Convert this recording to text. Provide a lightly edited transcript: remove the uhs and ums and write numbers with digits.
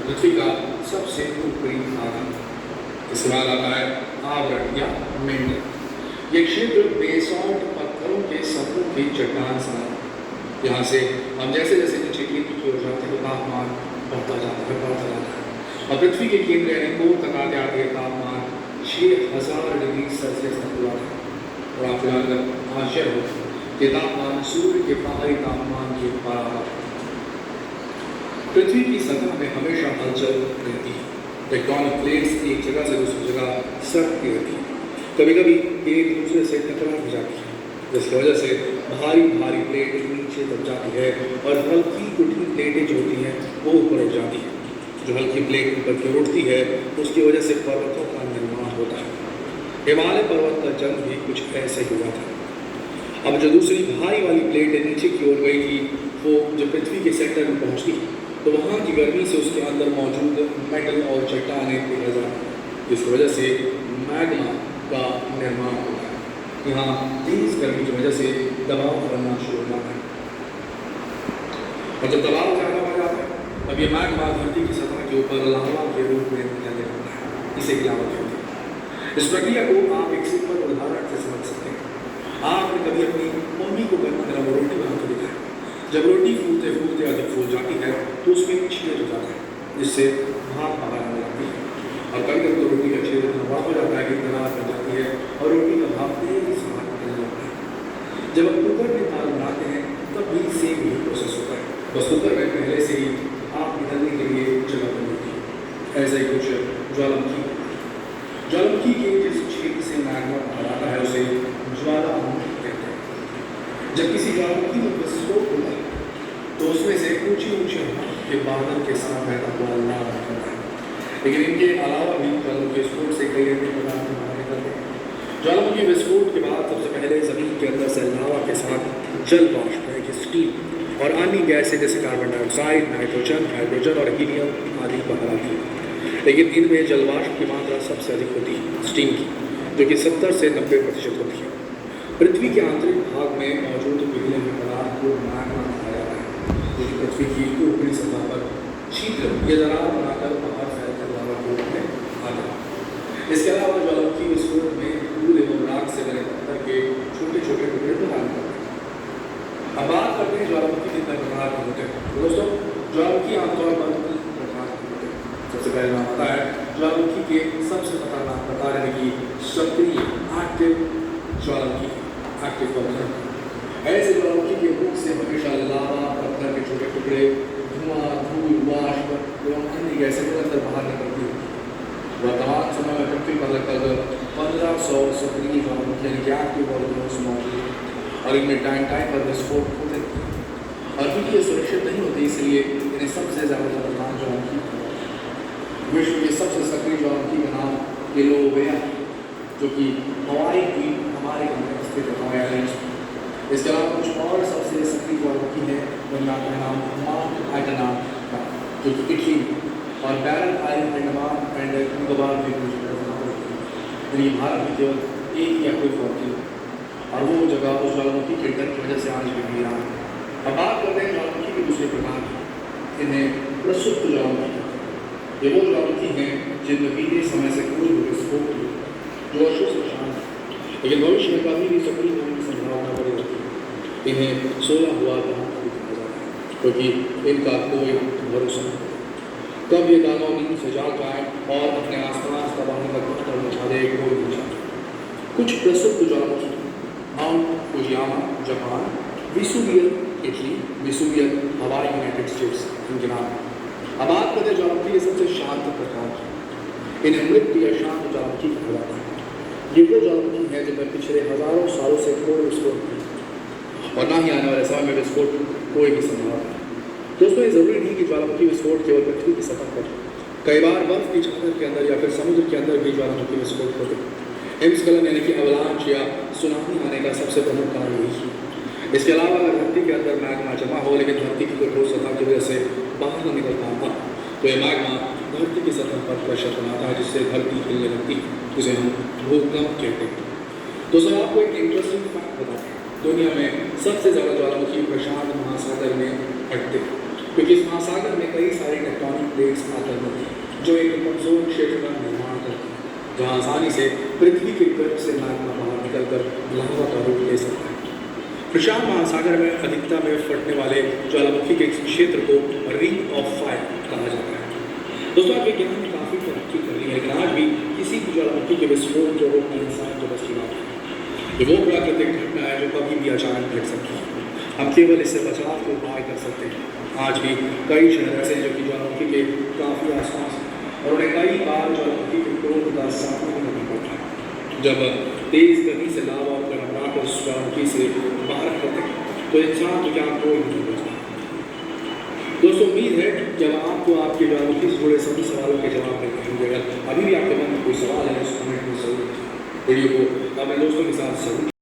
पृथ्वी का सबसे ऊपरी भाग। इसके बाद आता है आवरण या मेंटल। ये क्षेत्र बेसॉल्ट पत्थरों के समूह की चट्टान सा है। यहाँ से हम जैसे जैसे नीचे की ओर जाते हैं तापमान बढ़ता जाता है और पृथ्वी के केंद्र यानी पोल तक आते आते तापमान 6000 डिग्री सेल्सियस तक हुआ था। और आप जानकर आश्चर्य हो कि तापमान सूर्य के बाहरी तापमान के बराबर। पृथ्वी की सतह में हमेशा हलचल रहती है। टेक्टोनिक प्लेट्स एक जगह से दूसरी जगह सरकती रहती है, कभी कभी एक दूसरे से टकरा भी जाती है, जिसकी वजह से भारी भारी प्लेट नीचे दब जाती है और हल्की कुटी प्लेटें जो होती हैं वो ऊपर उठ जाती है। जो हल्की प्लेट ऊपर की उड़ती है उसकी वजह से पर्वतों का निर्माण होता है। हिमालय पर्वत का जन्म भी कुछ ऐसे हुआ था। अब जो दूसरी भारी वाली प्लेट नीचे की ओर गई थी वो जब पृथ्वी के सेंटर में पहुंचती तो वहाँ की गर्मी से उसके अंदर मौजूद मेटल और चट्टानें पिघल जाती हैं, जिसकी वजह से मैग्मा का निर्माण होता है। यहाँ तेज गर्मी की वजह से दबाव बनना शुरू हो जाता है और जब दबाव ज़्यादा बढ़ जाता है तब ये मैग्मा धरती की सतह के ऊपर लावा के रूप में निकलने लगता है। इसे लावा कहते हैं। इस प्रक्रिया को आप एक सिंपल उदाहरण से समझ सकते हैं। आपने कभी अपनी मम्मी को गर्मा गर्म रोटी बनाते देखा है। जब रोटी फूलते फूलते अधिक फूल जाती है तो उसमें छेद हो जाता है, जिससे भाप बाहर आने लगती है और कभी कभी तो रोटी का छेद इतना बड़ा हो जाता है कि दरार बन जाती है और रोटी का भाप तेजी से बाहर निकलने लगता है। जब आप कुकर में दाल बनाते हैं तब भी सेम ही प्रोसेस होता है, बस कुकर में पहले से ही भाप निकलने के लिए जगह बनी होती है। ऐसा ही कुछ ज्वालामुखी के जिस क्षेत्र से मैग्मा बाहर आता है उसे ज्वालामुखी कहते हैं। जब किसी ज्वालामुखी में विस्फोट होता है तो उसमें से ऊंची ऊंची के बादल के साथ बहता हुआ लावा निकलता है। लेकिन इनके अलावा भी ज्वालामुखी विस्फोट से कई अन्य पदार्थ बाहर निकलते हैं। ज्वालामुखी विस्फोट के बाद सबसे पहले जमीन के अंदर से लावा के साथ जल वाष्प स्टीम और अन्य गैसें जैसे कार्बन डाइऑक्साइड, नाइट्रोजन, हाइड्रोजन और हीलियम आदि बाहर आती है। लेकिन इनमें जल वाष्प की मात्रा सबसे अधिक होती है स्टीम की, जो कि 70 से 90% होती है। पृथ्वी के आंतरिक भाग में मौजूद पिघले हुए पदार्थ को मैग्मा कहा जाता है, जो कि पृथ्वी की ऊपरी सतह पर छिद्र या दरार बनाकर बाहर फैलकर लावा के रूप में आता है। इसके अलावा ज्वालामुखी विस्फोट में धूल एवं राख से बने पत्थर के छोटे छोटे टुकड़े बनाए जाते हैं। अब बात करते हैं ज्वालामुखी कितने प्रकार के होते हैं। तो दोस्तों ज्वालामुखी आमतौर पर 3 प्रकार के होते हैं। सबसे पहले नाम आता है ज्वालामुखी के सबसे खतरनाक प्रकार है कि सक्रिय एक्टिव ज्वालामुखी, एक्टिव वॉल्केनो। ऐसे ज्वालामुखी के मुख से हमेशा लावा, पत्थर के छोटे टुकड़े, धुआं, धूल, वाष्प एवं अन्य गैसें निरंतर बाहर निकलती हैं। वर्तमान समय में पृथ्वी पर लगभग 1500 सक्रिय ज्वालामुखी यानी कि एक्टिव वॉल्केनोज मौजूद हैं और इनमें टाइम पर विस्फोट होते रहते हैं। और क्योंकि ये सुरक्षित नहीं होते इसलिए इन्हें सबसे ज़्यादा खतरनाक ज्वालामुखी विश्व के सबसे सक्रिय ज्वालामुखी का नाम किलोवेआ, जो कि हवाई द्वीप हमारे स्थित हवाई आइलैंड। इसके अलावा कुछ और सबसे सक्रिय ज्वालामुखी है जिनका नाम माउंट एटना का, जो कि इटली और बैरन आइलैंड अंडमान एंड निकोबार द्वीप यानी भारत में केवल एक या कोई वॉल्केनो और वो जगह उस ज्वालामुखी के डर की वजह से आज भी गिरा है। अब बात करते हैं ज्वालामुखी के दूसरे प्रकार की। इन्हें प्रसुप्त ज्वालामुखी, ये वो ज्वालामुखी हैं जिनमें बीते समय से कोई विस्फोट हुए जो वर्षों से शांत है, लेकिन भविष्य में कभी भी सक्रिय होने की संभावना बड़ी रहती है। इन्हें 16 हुआ कहा जाता है क्योंकि इनका कोई भरोसा नहीं, कब ये दानव नींद से जाग जाए और अपने आसपास का बाहर का पत्थर मचा दे, कोई नहीं जानता। कुछ प्रसुप्त ज्वालामुखी माउंट फुजियामा जापान, वेसुवियल इटली, वेसुवियल हवाई यूनाइटेड स्टेट्स, इनके नाम। अब बात करते हैं ज्वालामुखी के सबसे शांत प्रकार की। इन्हें मृत या शांत ज्वालामुखी कहा जाता है। ये वो ज्वालामुखी है जिनमें पिछले हजारों सालों से कोई विस्फोट नहीं और ना ही आने वाले समय में विस्फोट कोई भी संभावना नहीं। दोस्तों ये जरूरी नहीं कि ज्वालामुखी विस्फोट केवल पृथ्वी की सतह पर, कई बार बर्फ की चादर के अंदर या फिर समुद्र के अंदर भी ज्वालामुखी विस्फोट होते हैं। हिमस्खलन यानी कि अवलांच या सुनामी आने का सबसे प्रमुख कारण यही है। इसके अलावा अगर धरती के अंदर मैग्मा जमा हो लेकिन धरती की कठोर सतह की वजह से बाहर न निकल पाता तो यह मैग्मा धरती की सतह पर प्रेशर बनाता है, जिससे धरती हिलने लगती है, जिसे हम भूकंप कहते हैं। दोस्तों आपको एक इंटरेस्टिंग फैक्ट बताते हैं, दुनिया में सबसे ज़्यादा ज्वालामुखी प्रशांत महासागर में फटते हैं क्योंकि इस महासागर में कई सारी टेक्टोनिक प्लेट्स आकर बनती हैं, जो एक कमजोर क्षेत्र का निर्माण करती हैं, जहाँ आसानी से पृथ्वी के गर्भ से मैग्मा बाहर निकलकर लावा का रूप ले सकता है। प्रशांत महासागर में अधिकता में फटने वाले ज्वालामुखी के क्षेत्र को रिंग ऑफ फायर कहा जाता है। दोस्तों, आज विज्ञान ने काफ़ी तरक्की कर ली है, लेकिन आज भी किसी भी ज्वालामुखी के विस्फोट जो होता है इंसान जो बस की बात है। ये वो प्राकृतिक घटना है जो कभी भी अचानक घट सकती है। हम केवल इससे बचाव के उपाय कर सकते हैं। आज भी कई शहर ऐसे हैं जो कि ज्वालामुखी के काफ़ी आसपास हैं और उन्हें कई बार ज्वालामुखी के क्रोध का सामना करना पड़ता है। जब तेज गति से लावा और गर्मनाहट उस ज्वालामुखी से बाहर निकलते हैं तो इंसान की जान कोई नहीं बचता। दोस्तों, उम्मीद है कि अब आपको आपके ज्वालामुखी से जुड़े सभी सवालों के जवाब मिल होंगे। अगर अभी भी आपके मन में कोई सवाल है तो कमेंट में जरूर वीडियो को अपने दोस्तों के साथ जरूर